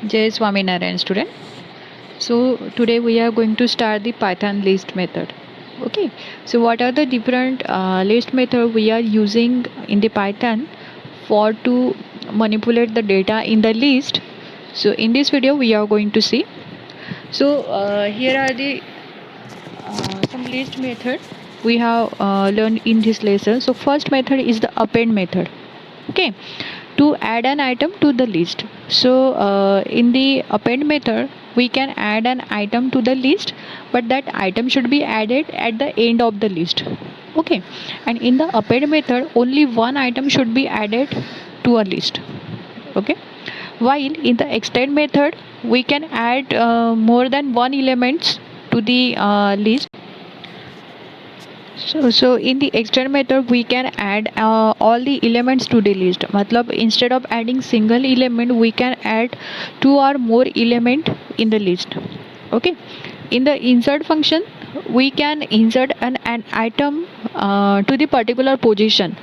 Jai Swaminarayan student. So today we are going to start the Python list method. Okay. So what are the different list method we are using in the Python for to manipulate the data in the list? So in this video we are going to see. So here are the some list method we have learned in this lesson. So first method is the append method. Okay, to add an item to the list. So in the append method we can add an item to the list, but that item should be added at the end of the list. Okay, and in the append method only one item should be added to a list. Okay, while in the extend method we can add more than one elements to the list. So in the extend method we can add all the elements to the list. मतलब instead of adding single element we can add two or more element in the list. Okay. In the insert function we can insert an item to the particular position.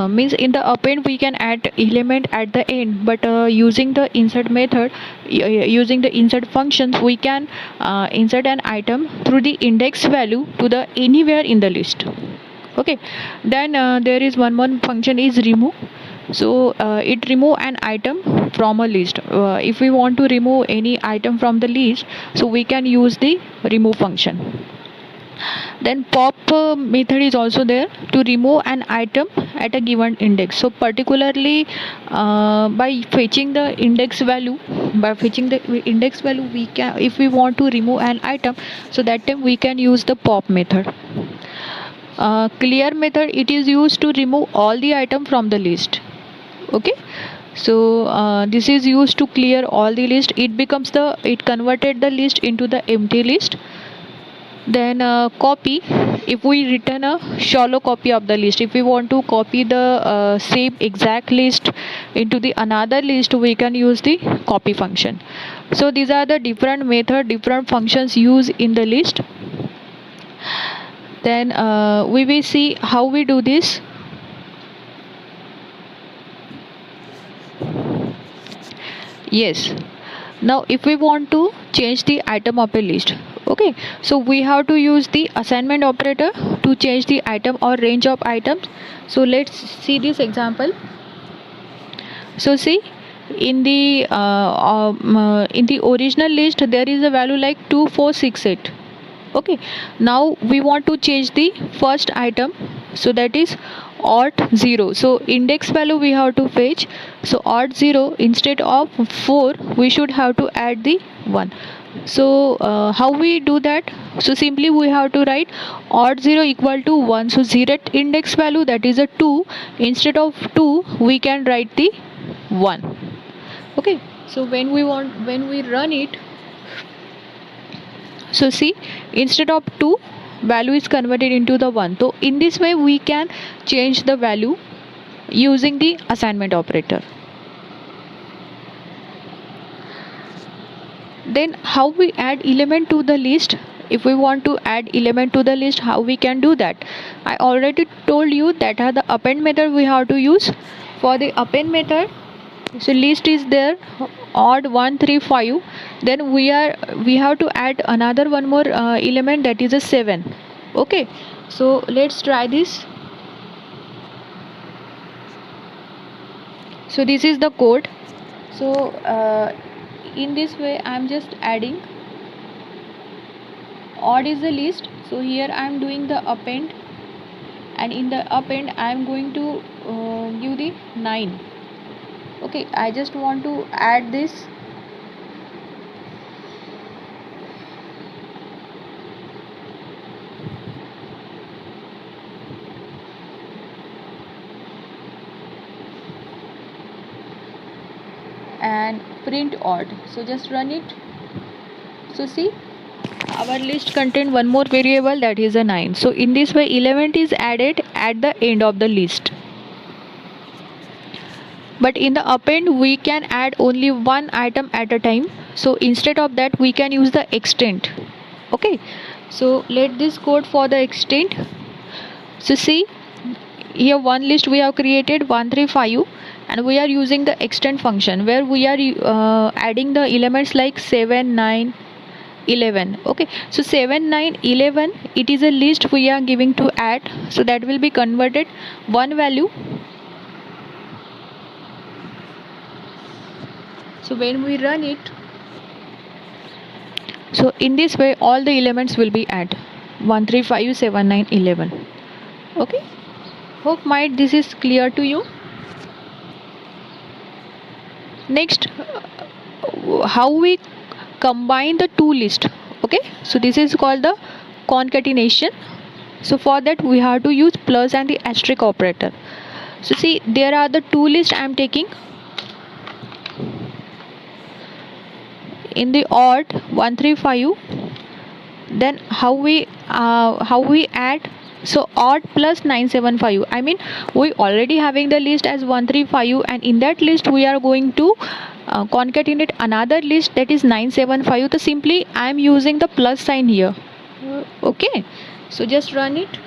Means in the append we can add element at the end, but using the insert method, using the insert functions we can insert an item through the index value to the anywhere in the list. Okay, then there is one more function is remove. So it remove an item from a list. If we want to remove any item from the list, so we can use the remove function. Then pop method is also there to remove an item at a given index. So particularly by fetching the index value, we can, if we want to remove an item, so that time we can use the pop method. Clear method, it is used to remove all the item from the list. Okay, so this is used to clear all the list. It converted the list into the empty list. Then copy, if we return a shallow copy of the list, if we want to copy the same exact list into the another list, we can use the copy function. So these are the different method, different functions used in the list. Then we will see how we do this. Yes, now if we want to change the item of a list, okay, so we have to use the assignment operator to change the item or range of items. So let's see this example. So see, in the original list there is a value like 2468. Okay, now we want to change the first item, so that is odd 0. So index value we have to fetch. So odd 0, instead of 4 we should have to add the 1. So how we do that? So simply we have to write odd 0 equal to 1. So 0 index value, that is a 2. Instead of 2 we can write the 1. Okay, so when we run it, so see, instead of 2 value is converted into the 1. So in this way we can change the value using the assignment operator. Then how we add element to the list? If we want to add element to the list, how we can do that? I already told you that are the append method we have to use. For the append method, so list is there odd 1 3 5, then we have to add another one more element, that is a 7. Okay, so let's try this. So this is the code. So in this way I am just adding. Odd is the list, so here I am doing the append, and in the append I am going to give the 9. Okay, I just want to add this. And print odd. So just run it. So see, our list contain one more variable, that is a 9. So in this way element is added at the end of the list. But in the append we can add only one item at a time. So instead of that we can use the extend. Okay, so let this code for the extend. So see, here one list we have created 1 3 5. and we are using the extend function where we are adding the elements like 7, 9, 11. Okay, so 7, 9, 11, it is a list we are giving to add, so that will be converted one value. So when we run it, so in this way all the elements will be add 1, 3, 5, 7, 9, 11. Okay, hope might this is clear to you. Next, how we combine the two lists. Okay, so this is called the concatenation. So for that we have to use plus and the asterisk operator. So see, there are the two lists I am taking. In the odd 1, 3, 5, then how we add, so odd plus 9, 7, 5. I mean, we already having the list as 1, 3, 5, and in that list we are going to concatenate another list that is 9, 7, 5. So simply I am using the plus sign here. Okay, so just run it.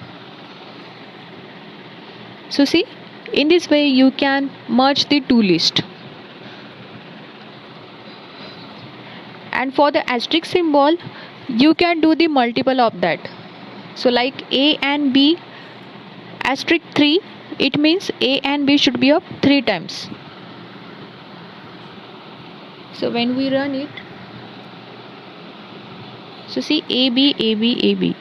So see, in this way you can merge the two lists. And for the asterisk symbol, you can do the multiple of that. So like A and B asterisk 3, it means A and B should be of 3 times. So when we run it, so see AB, AB, AB.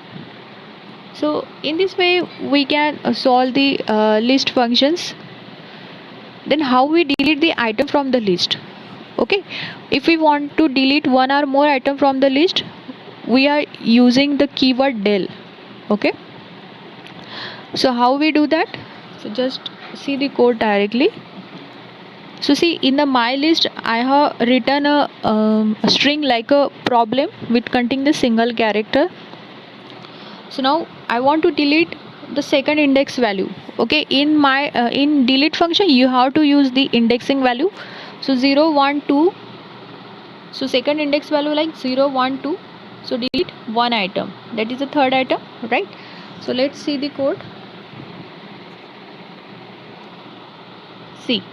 So in this way we can solve the list functions. Then how we delete the item from the list. Okay, if we want to delete one or more item from the list, we are using the keyword del. Okay, so how we do that? So just see the code directly. So see, in the my list I have written a string like a problem with containing the single character. So now I want to delete the second index value. Okay, in my in delete function you have to use the indexing value. So 0, 1, 2. So second index value like 0, 1, 2. So delete one item, that is the third item, right? So let's see the code. See,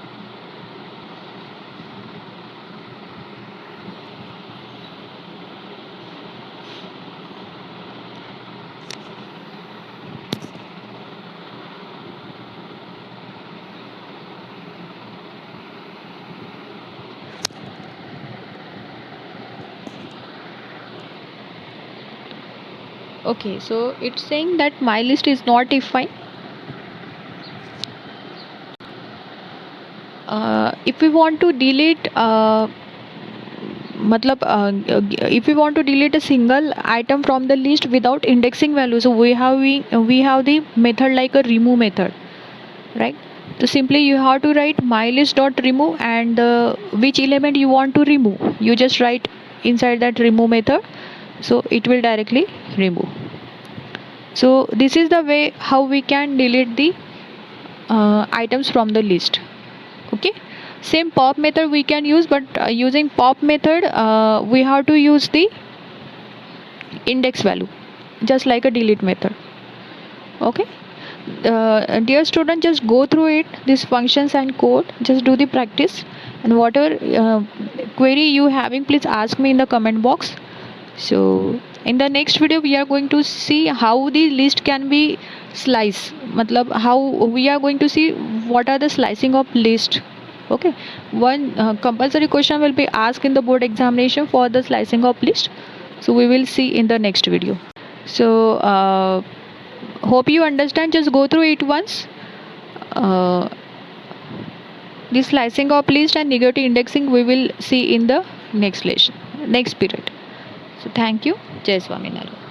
okay, so it's saying that my list is not defined. If we want to delete if we want to delete a single item from the list without indexing value, so we have the method like a remove method, right? So simply you have to write my list dot remove, and which element you want to remove, you just write inside that remove method, so it will directly remove. So this is the way how we can delete the items from the list. Okay, same pop method we can use, but using pop method we have to use the index value just like a delete method. Okay, dear student, just go through it, these functions and code, just do the practice, and whatever query you having, please ask me in the comment box. So in the next video we are going to see how the list can be sliced, matlab how we are going to see what are the slicing of list. Okay, one compulsory question will be asked in the board examination for the slicing of list, so we will see in the next video. So hope you understand, just go through it once. uh, this slicing of list and negative indexing we will see in the next lesson, next period. So thank you. Jai Swaminarayan.